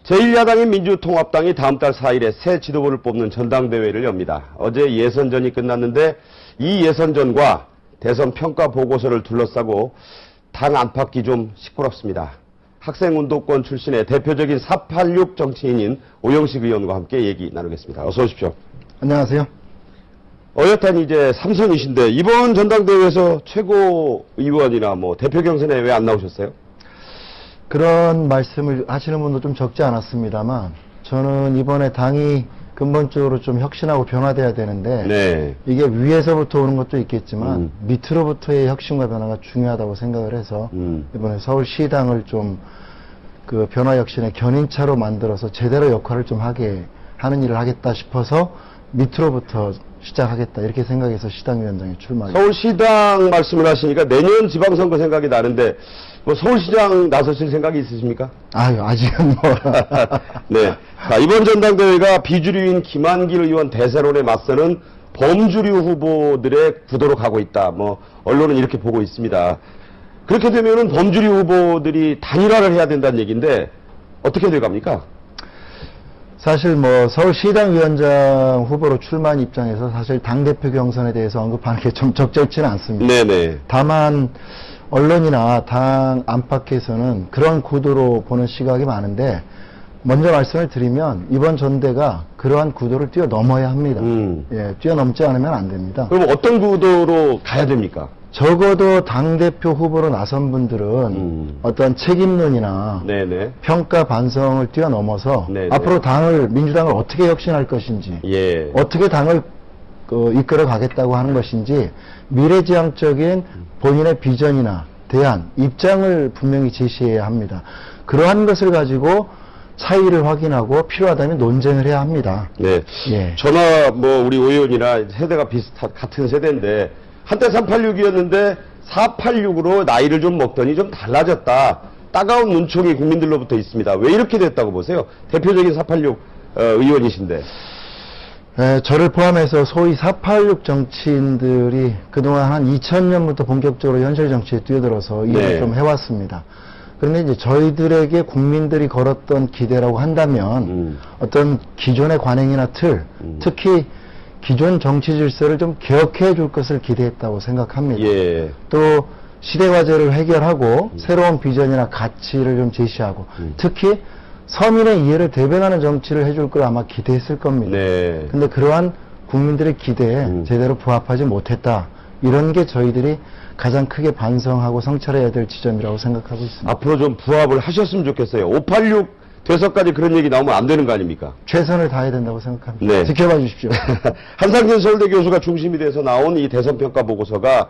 제1야당인 민주통합당이 다음 달 4일에 새 지도부를 뽑는 전당대회를 엽니다. 어제 예선전이 끝났는데 이 예선전과 대선 평가 보고서를 둘러싸고 당 안팎이 좀 시끄럽습니다. 학생운동권 출신의 대표적인 486 정치인인 오영식 의원과 함께 얘기 나누겠습니다. 어서 오십시오. 안녕하세요. 어엿한 이제 3선이신데 이번 전당대회에서 최고위원이나 대표 경선에 왜 안 나오셨어요? 그런 말씀을 하시는 분도 좀 적지 않았습니다만 저는 이번에 당이 근본적으로 좀 혁신하고 변화돼야 되는데 네. 이게 위에서부터 오는 것도 있겠지만 밑으로부터의 혁신과 변화가 중요하다고 생각을 해서 이번에 서울시당을 좀 그 변화 혁신의 견인차로 만들어서 제대로 역할을 좀 하는 일을 하겠다 싶어서 밑으로부터 시작하겠다 이렇게 생각해서 시당위원장에 출마하겠습니다. 서울시당 말씀을 하시니까 내년 지방선거 생각이 나는데 서울시장 나서실 생각이 있으십니까? 아직은 네. 자, 이번 전당대회가 비주류인 김한길 의원 대세론에 맞서는 범주류 후보들의 구도로 가고 있다. 언론은 이렇게 보고 있습니다. 그렇게 되면은 범주류 후보들이 단일화를 해야 된다는 얘기인데 어떻게 돼갑니까? 사실 서울시당 위원장 후보로 출마한 입장에서 사실 당대표 경선에 대해서 언급하는 게 좀 적절치는 않습니다. 네네. 다만 언론이나 당 안팎에서는 그런 구도로 보는 시각이 많은데 먼저 말씀을 드리면 이번 전대가 그러한 구도를 뛰어넘어야 합니다. 예, 뛰어넘지 않으면 안 됩니다. 그럼 어떤 구도로 가야 됩니까? 적어도 당대표 후보로 나선 분들은 어떤 책임론이나 네네. 평가 반성을 뛰어넘어서 네네. 앞으로 민주당을 어떻게 혁신할 것인지 예. 어떻게 당을 이끌어 가겠다고 하는 것인지 미래지향적인 본인의 비전이나 대안, 입장을 분명히 제시해야 합니다. 그러한 것을 가지고 차이를 확인하고 필요하다면 논쟁을 해야 합니다. 네. 예. 저나 우리 오 의원이나 세대가 같은 세대인데 한때 386이었는데 486으로 나이를 좀 먹더니 좀 달라졌다. 따가운 눈총이 국민들로부터 있습니다. 왜 이렇게 됐다고 보세요? 대표적인 486 의원이신데. 저를 포함해서 소위 486 정치인들이 그동안 한 2000년부터 본격적으로 현실 정치에 뛰어들어서 일을 좀 해왔습니다. 그런데 이제 저희들에게 국민들이 걸었던 기대라고 한다면 어떤 기존의 관행이나 특히 기존 정치 질서를 좀 개혁해 줄 것을 기대했다고 생각합니다. 예. 또 시대 과제를 해결하고 새로운 비전이나 가치를 좀 제시하고 특히 서민의 이해를 대변하는 정치를 해줄 걸 아마 기대했을 겁니다. 네. 근데 그러한 국민들의 기대에 제대로 부합하지 못했다. 이런 게 저희들이 가장 크게 반성하고 성찰해야 될 지점이라고 생각하고 있습니다. 앞으로 좀 부합을 하셨으면 좋겠어요. 586 돼서까지 그런 얘기 나오면 안 되는 거 아닙니까? 최선을 다해야 된다고 생각합니다. 네. 지켜봐 주십시오. 한상진 서울대 교수가 중심이 돼서 나온 이 대선평가 보고서가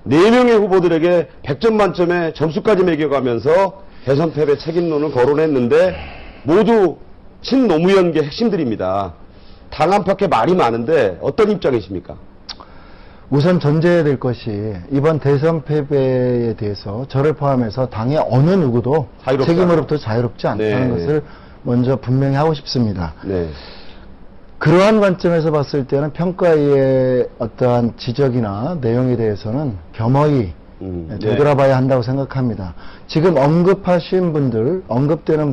4명의 후보들에게 100점 만점에 점수까지 매겨가면서 대선 패배 책임론을 거론했는데 모두 친노무현계 핵심들입니다. 당 안팎에 말이 많은데 어떤 입장이십니까? 우선 전제해야 될 것이 이번 대선 패배에 대해서 저를 포함해서 당의 어느 누구도 자유롭다. 책임으로부터 자유롭지 않다는 것을 먼저 분명히 하고 싶습니다. 네. 그러한 관점에서 봤을 때는 평가의 어떠한 지적이나 내용에 대해서는 겸허히 되돌아봐야 한다고 생각합니다. 지금 언급되는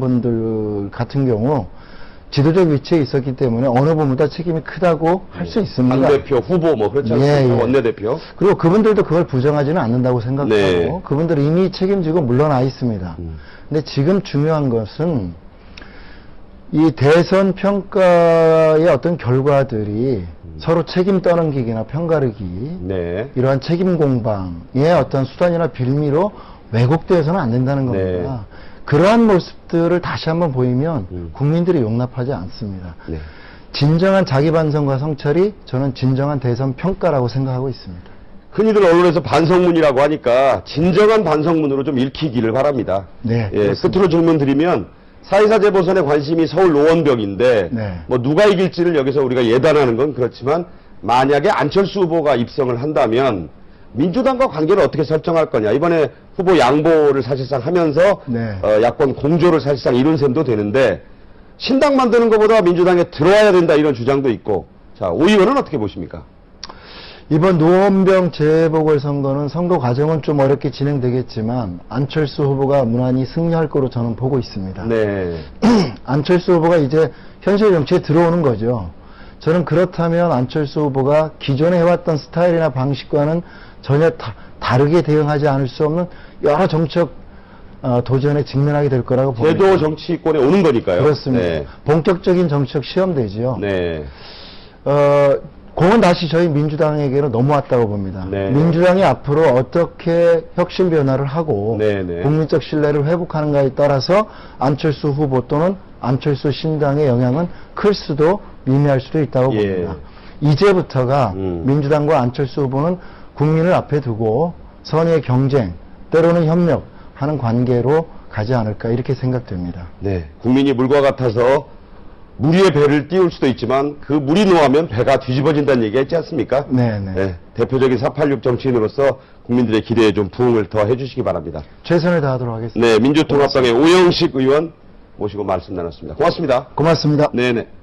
분들 같은 경우 지도적 위치에 있었기 때문에 어느 분보다 책임이 크다고 할 수 있습니다. 당대표, 후보 그렇지 않습니까? 원내대표. 그리고 그분들도 그걸 부정하지는 않는다고 생각하고 그분들은 이미 책임지고 물러나 있습니다. 근데 지금 중요한 것은 이 대선 평가의 어떤 결과들이 서로 책임 떠넘기기나 편가르기 이러한 책임 공방의 어떤 수단이나 빌미로 왜곡되어서는 안 된다는 겁니다. 그러한 모습들을 다시 한번 보이면 국민들이 용납하지 않습니다. 진정한 자기 반성과 성찰이 저는 진정한 대선 평가라고 생각하고 있습니다. 흔히들 언론에서 반성문이라고 하니까 진정한 반성문으로 좀 읽히기를 바랍니다. 네. 예, 끝으로 질문 드리면 사회사 재보선의 관심이 서울 노원벽인데 누가 이길지를 여기서 우리가 예단하는 건 그렇지만 만약에 안철수 후보가 입성을 한다면 민주당과 관계를 어떻게 설정할 거냐. 이번에 후보 양보를 사실상 하면서 야권 공조를 사실상 이룬 셈도 되는데 신당 만드는 것보다 민주당에 들어와야 된다 이런 주장도 있고. 자, 오 의원은 어떻게 보십니까? 이번 노원병 재보궐선거는 선거 과정은 좀 어렵게 진행되겠지만 안철수 후보가 무난히 승리할 거로 저는 보고 있습니다. 네. 안철수 후보가 이제 현실 정치에 들어오는 거죠. 저는 그렇다면 안철수 후보가 기존에 해왔던 스타일이나 방식과는 전혀 다르게 대응하지 않을 수 없는 여러 정책 도전에 직면하게 될 거라고 봅니다. 제도 정치권에 오는 거니까요. 그렇습니다. 네. 본격적인 정치적 시험대지요. 네. 공은 다시 저희 민주당에게로 넘어왔다고 봅니다. 네. 민주당이 앞으로 어떻게 혁신 변화를 하고 네, 네. 국민적 신뢰를 회복하는가에 따라서 안철수 후보 또는 안철수 신당의 영향은 클 수도 미미할 수도 있다고 예. 봅니다. 이제부터가 민주당과 안철수 후보는 국민을 앞에 두고 선의의 경쟁, 때로는 협력하는 관계로 가지 않을까 이렇게 생각됩니다. 네. 국민이 물과 같아서 물 위에 배를 띄울 수도 있지만 그 물이 노하면 배가 뒤집어진다는 얘기가 있지 않습니까? 네네. 네. 대표적인 486 정치인으로서 국민들의 기대에 좀 부응을 더 해주시기 바랍니다. 최선을 다하도록 하겠습니다. 네. 민주통합당의 오영식 의원 모시고 말씀 나눴습니다. 고맙습니다. 고맙습니다. 네네.